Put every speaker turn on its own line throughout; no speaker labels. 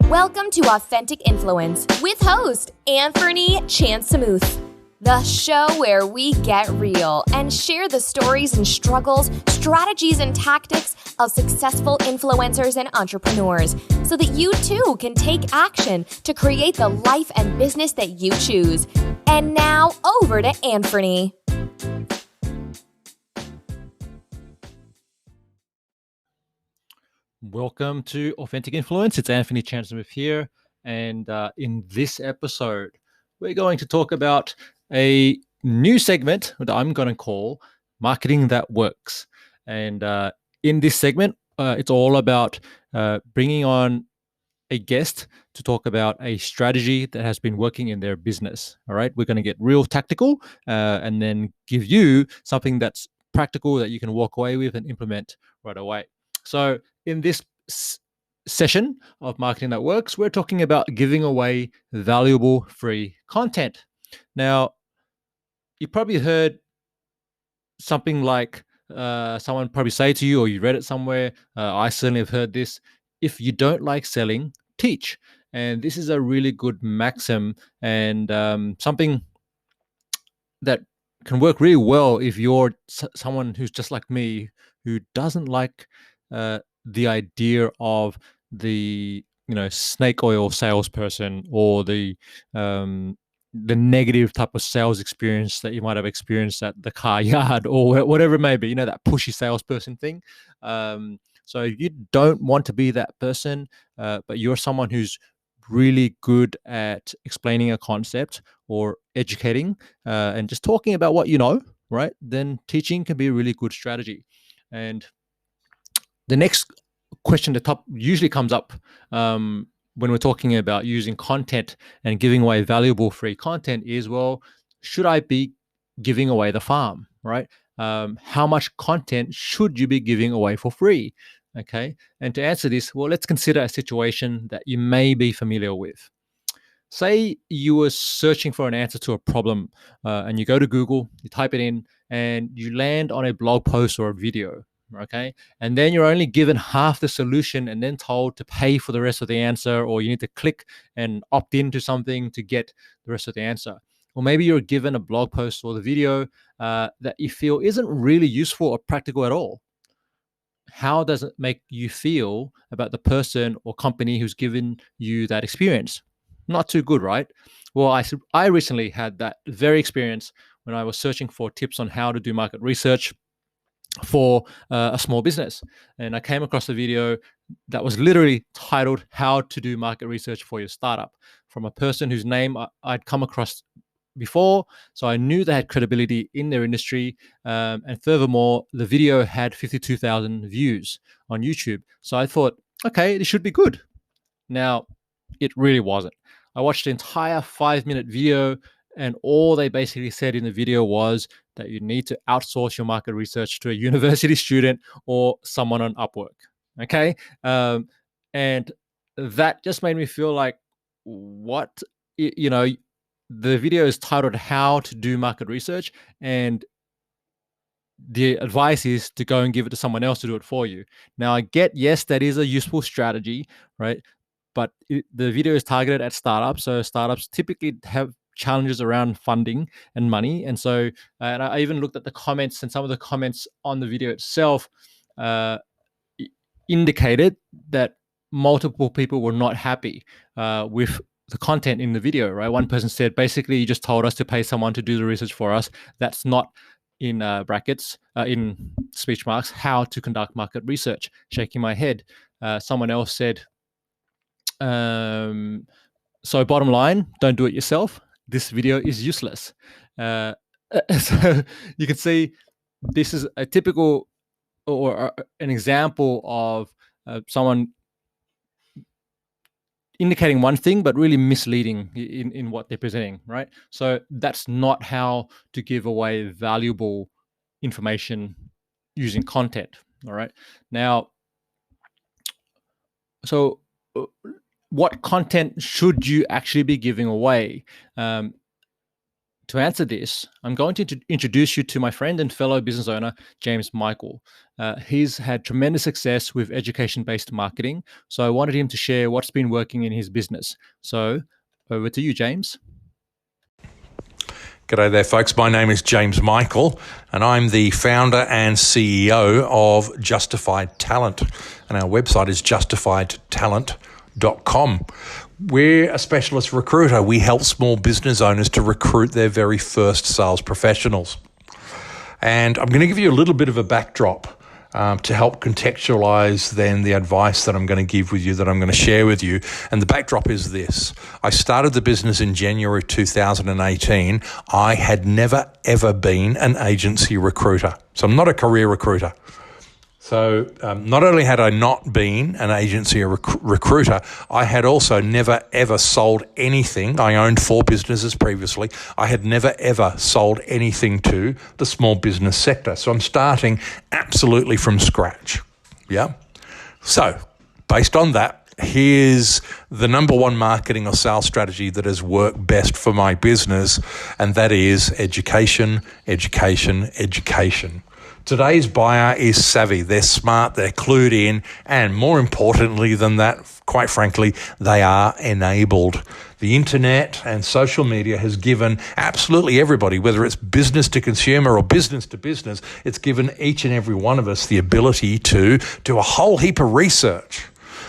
Welcome to Authentic Influence with host Anthony Chansamuth, the show where we get real and share the stories and struggles, strategies and tactics of successful influencers and entrepreneurs so that you too can take action to create the life and business that you choose. And now over to Anthony.
Welcome to Authentic Influence. It's Anthony Chansamuth here. And in this episode, we're going to talk about a new segment that I'm going to call Marketing That Works. And in this segment, it's all about bringing on a guest to talk about a strategy that has been working in their business. All right. We're going to get real tactical and then give you something that's practical that you can walk away with and implement right away. So in this session of Marketing That Works, we're talking about giving away valuable free content. Now, you probably heard something like someone probably say to you, or you read it somewhere. I certainly have heard this: if you don't like selling, teach. And this is a really good maxim and something that can work really well if you're someone who's just like me, who doesn't like the idea of the snake oil salesperson or the negative type of sales experience that you might have experienced at the car yard or whatever it may be, that pushy salesperson thing. So you don't want to be that person, but you're someone who's really good at explaining a concept or educating and just talking about what you know, right? Then teaching can be a really good strategy. And the next question that usually comes up when we're talking about using content and giving away valuable free content is, well, should I be giving away the farm, right? How much content should you be giving away for free? Okay. And to answer this, well, let's consider a situation that you may be familiar with. Say you were searching for an answer to a problem and you go to Google, you type it in, and you land on a blog post or a video. Okay. And then you're only given half the solution and then told to pay for the rest of the answer, or you need to click and opt into something to get the rest of the answer. Or maybe you're given a blog post or the video that you feel isn't really useful or practical at all. How does it make you feel about the person or company who's given you that experience? Not too good, right? Well, I recently had that very experience when I was searching for tips on how to do market research for a small business. And I came across a video that was literally titled "How to Do Market Research for Your Startup" from a person whose name I'd come across before. So I knew they had credibility in their industry. And furthermore, the video had 52,000 views on YouTube. So I thought, okay, this should be good. Now, it really wasn't. I watched the entire 5-minute video, and all they basically said in the video was that you need to outsource your market research to a university student or someone on Upwork. Okay. And that just made me feel like, what, the video is titled "How to Do Market Research," and the advice is to go and give it to someone else to do it for you. Now, I get, yes, that is a useful strategy, right? But the video is targeted at startups. So startups typically have challenges around funding and money. And so, and I even looked at the comments, and some of the comments on the video itself indicated that multiple people were not happy with the content in the video, right? One person said, basically, you just told us to pay someone to do the research for us. That's not, in brackets, in speech marks, how to conduct market research. Shaking my head. Someone else said, so bottom line, don't do it yourself. This video is useless. So you can see this is a typical or an example of someone indicating one thing, but really misleading in what they're presenting, right? So that's not how to give away valuable information using content, all right? Now, so what content should you actually be giving away? To answer this, I'm going to introduce you to my friend and fellow business owner, James Michael. He's had tremendous success with education-based marketing, so I wanted him to share what's been working in his business. So over to you, James.
G'day there, folks. My name is James Michael, and I'm the founder and CEO of Justified Talent, and our website is justifiedtalent.com. We're a specialist recruiter. We help small business owners to recruit their very first sales professionals. And I'm going to give you a little bit of a backdrop to help contextualize then the advice that I'm going to give with you, that I'm going to share with you. And the backdrop is this. I started the business in January 2018. I had never, ever been an agency recruiter. So I'm not a career recruiter. So not only had I not been an agency recruiter, I had also never, ever sold anything. I owned 4 businesses previously. I had never, ever sold anything to the small business sector. So I'm starting absolutely from scratch. Yeah. So based on that, here's the number one marketing or sales strategy that has worked best for my business, and that is education, education, education. Today's buyer is savvy, they're smart, they're clued in, and more importantly than that, quite frankly, they are enabled. The internet and social media has given absolutely everybody, whether it's business to consumer or business to business, it's given each and every one of us the ability to do a whole heap of research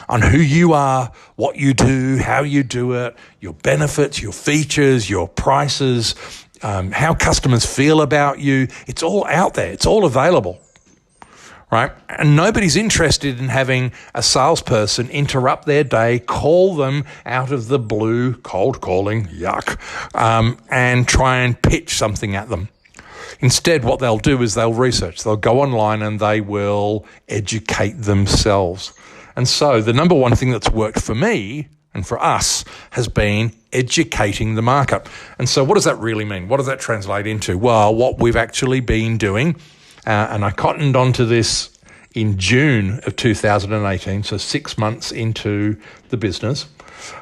on who you are, what you do, how you do it, your benefits, your features, your prices, how customers feel about you. It's all out there. It's all available, right? And nobody's interested in having a salesperson interrupt their day, call them out of the blue, cold calling, yuck, and try and pitch something at them. Instead, what they'll do is they'll research. They'll go online and they will educate themselves. And so the number one thing that's worked for me and for us has been educating the market. And so what does that really mean? What does that translate into? Well, what we've actually been doing, and I cottoned onto this in June of 2018, so 6 months into the business,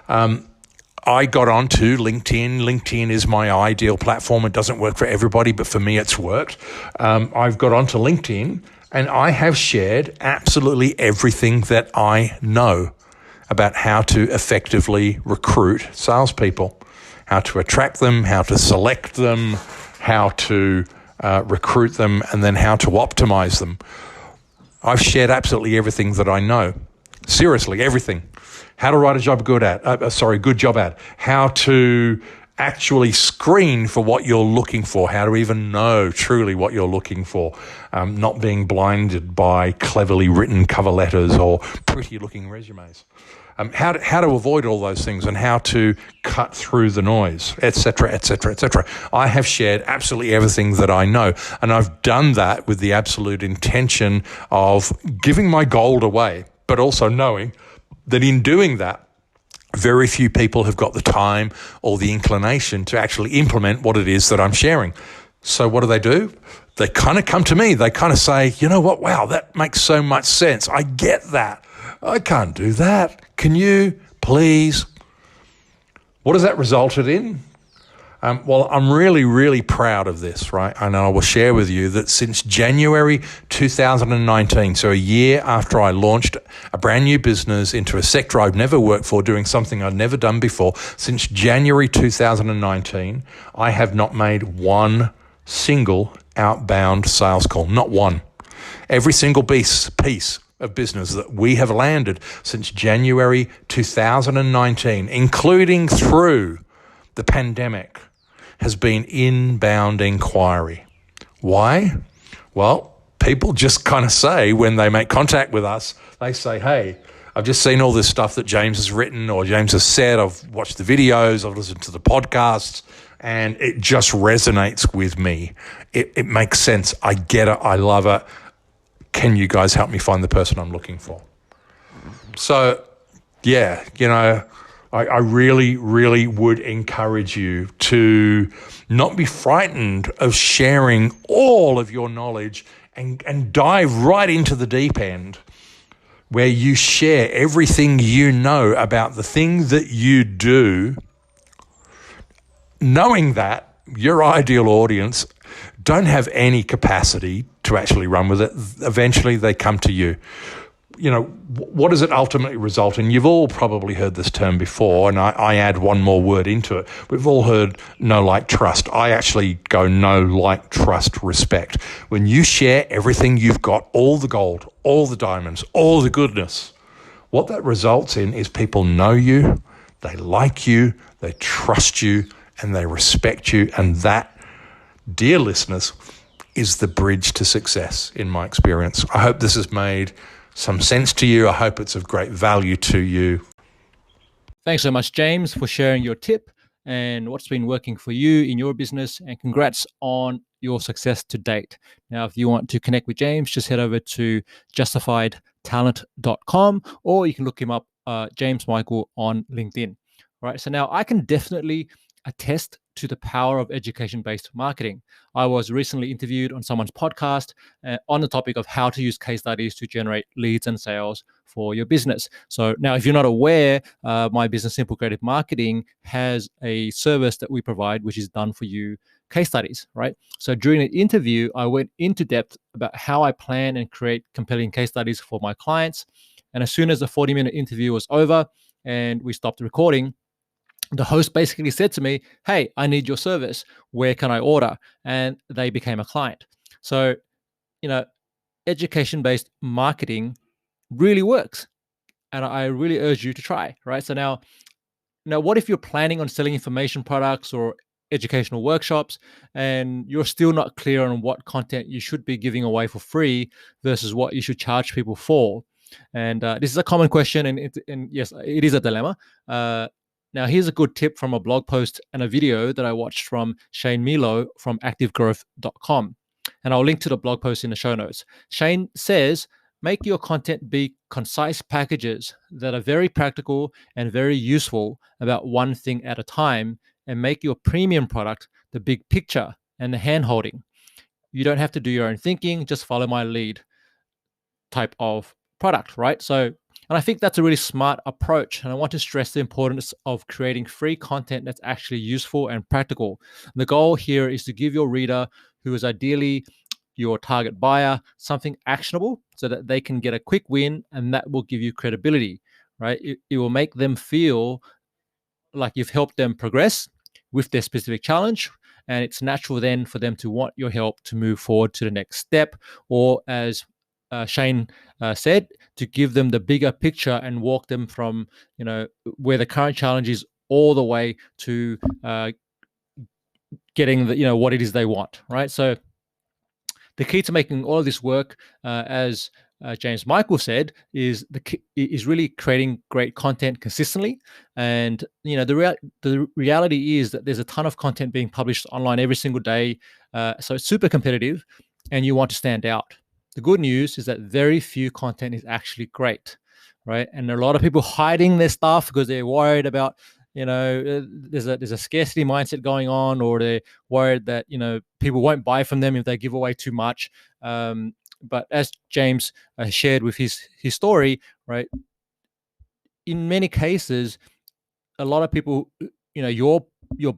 I got onto LinkedIn. LinkedIn is my ideal platform. It doesn't work for everybody, but for me it's worked. I've got onto LinkedIn and I have shared absolutely everything that I know about how to effectively recruit salespeople, how to attract them, how to select them, how to recruit them, and then how to optimize them. I've shared absolutely everything that I know. Seriously, everything. How to write a good job ad. How to actually screen for what you're looking for, how to even know truly what you're looking for, not being blinded by cleverly written cover letters or pretty looking resumes. How to avoid all those things and how to cut through the noise, etc., etc., etc. I have shared absolutely everything that I know, and I've done that with the absolute intention of giving my gold away, but also knowing that in doing that, very few people have got the time or the inclination to actually implement what it is that I'm sharing. So what do? They kind of come to me. They kind of say, you know what? Wow, that makes so much sense. I get that. I can't do that. Can you, please? What has that resulted in? Well, I'm really, really proud of this, right? And I will share with you that since January 2019, so a year after I launched a brand new business into a sector I've never worked for, doing something I'd never done before, since January 2019, I have not made one single outbound sales call, not one. Every single piece of business that we have landed since January 2019, including through the pandemic, has been inbound inquiry. Why? Well, people just kind of say when they make contact with us, they say, hey, I've just seen all this stuff that James has written or James has said. I've watched the videos, I've listened to the podcasts, and it just resonates with me. It makes sense. I get it. I love it. Can you guys help me find the person I'm looking for? So, yeah, I really, really would encourage you to not be frightened of sharing all of your knowledge and dive right into the deep end where you share everything you know about the thing that you do, knowing that your ideal audience don't have any capacity to actually run with it. Eventually they come to you. What does it ultimately result in? You've all probably heard this term before, and I add one more word into it. We've all heard know, like, trust. I actually go know, like, trust, respect. When you share everything you've got, all the gold, all the diamonds, all the goodness, what that results in is people know you, they like you, they trust you, and they respect you. And that, dear listeners, is the bridge to success in my experience. I hope this has made some sense to you. I hope it's of great value to you.
Thanks so much, James, for sharing your tip and what's been working for you in your business, and congrats on your success to date. Now, if you want to connect with James, just head over to justifiedtalent.com, or you can look him up, James Michael, on LinkedIn. All right. So now I can definitely attest to the power of education-based marketing. I was recently interviewed on someone's podcast on the topic of how to use case studies to generate leads and sales for your business. So now, if you're not aware, my business, Simple Creative Marketing, has a service that we provide, which is done for you case studies, right? So during the interview, I went into depth about how I plan and create compelling case studies for my clients. And as soon as the 40-minute interview was over and we stopped recording, the host basically said to me, "Hey, I need your service. Where can I order?" And they became a client. So, education-based marketing really works. And I really urge you to try, right? So now, what if you're planning on selling information products or educational workshops and you're still not clear on what content you should be giving away for free versus what you should charge people for? And this is a common question, and yes, it is a dilemma. Now, here's a good tip from a blog post and a video that I watched from Shane Milo from activegrowth.com. And I'll link to the blog post in the show notes. Shane says, make your content be concise packages that are very practical and very useful about one thing at a time, and make your premium product the big picture and the hand-holding. You don't have to do your own thinking, just follow my lead type of product, right? So, and I think that's a really smart approach. And I want to stress the importance of creating free content that's actually useful and practical. The goal here is to give your reader, who is ideally your target buyer, something actionable so that they can get a quick win, and that will give you credibility, right? It will make them feel like you've helped them progress with their specific challenge. And it's natural then for them to want your help to move forward to the next step, or as Shane said, to give them the bigger picture and walk them from, where the current challenge is all the way to getting the, what it is they want, right? So the key to making all of this work, as James Michael said, is really creating great content consistently. And the reality is that there's a ton of content being published online every single day, so it's super competitive, and you want to stand out. The good news is that very few content is actually great, right? And there are a lot of people hiding their stuff because they're worried about, there's a scarcity mindset going on, or they're worried that, people won't buy from them if they give away too much. But as James shared with his story, right, in many cases, a lot of people, your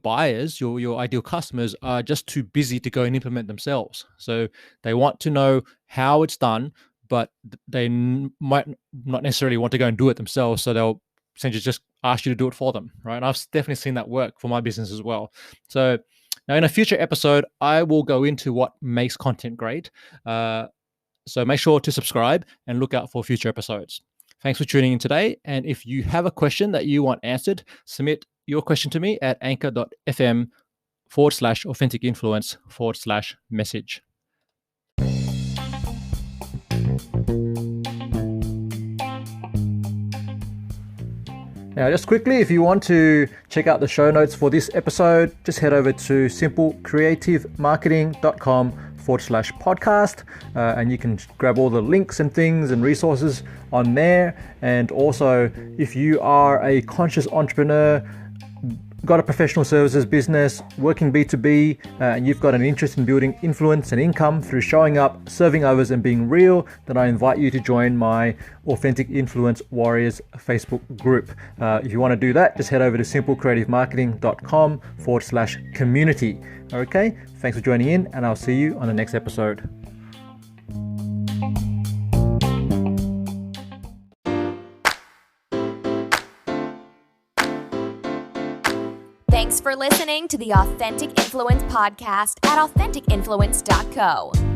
buyers, your ideal customers, are just too busy to go and implement themselves. So they want to know how it's done, but they might not necessarily want to go and do it themselves. So they'll essentially just ask you to do it for them, right? And I've definitely seen that work for my business as well. So now in a future episode, I will go into what makes content great. So make sure to subscribe and look out for future episodes. Thanks for tuning in today. And if you have a question that you want answered, submit your question to me at anchor.fm/authenticinfluence/message. Now, just quickly, if you want to check out the show notes for this episode, just head over to simplecreativemarketing.com/podcast, and you can grab all the links and things and resources on there. And also, if you are a conscious entrepreneur got a professional services business, working B2B, and you've got an interest in building influence and income through showing up, serving others, and being real, then I invite you to join my Authentic Influence Warriors Facebook group. If you want to do that, just head over to simplecreativemarketing.com/community. Okay, thanks for joining in, and I'll see you on the next episode.
Thanks for listening to the Authentic Influence podcast at AuthenticInfluence.co.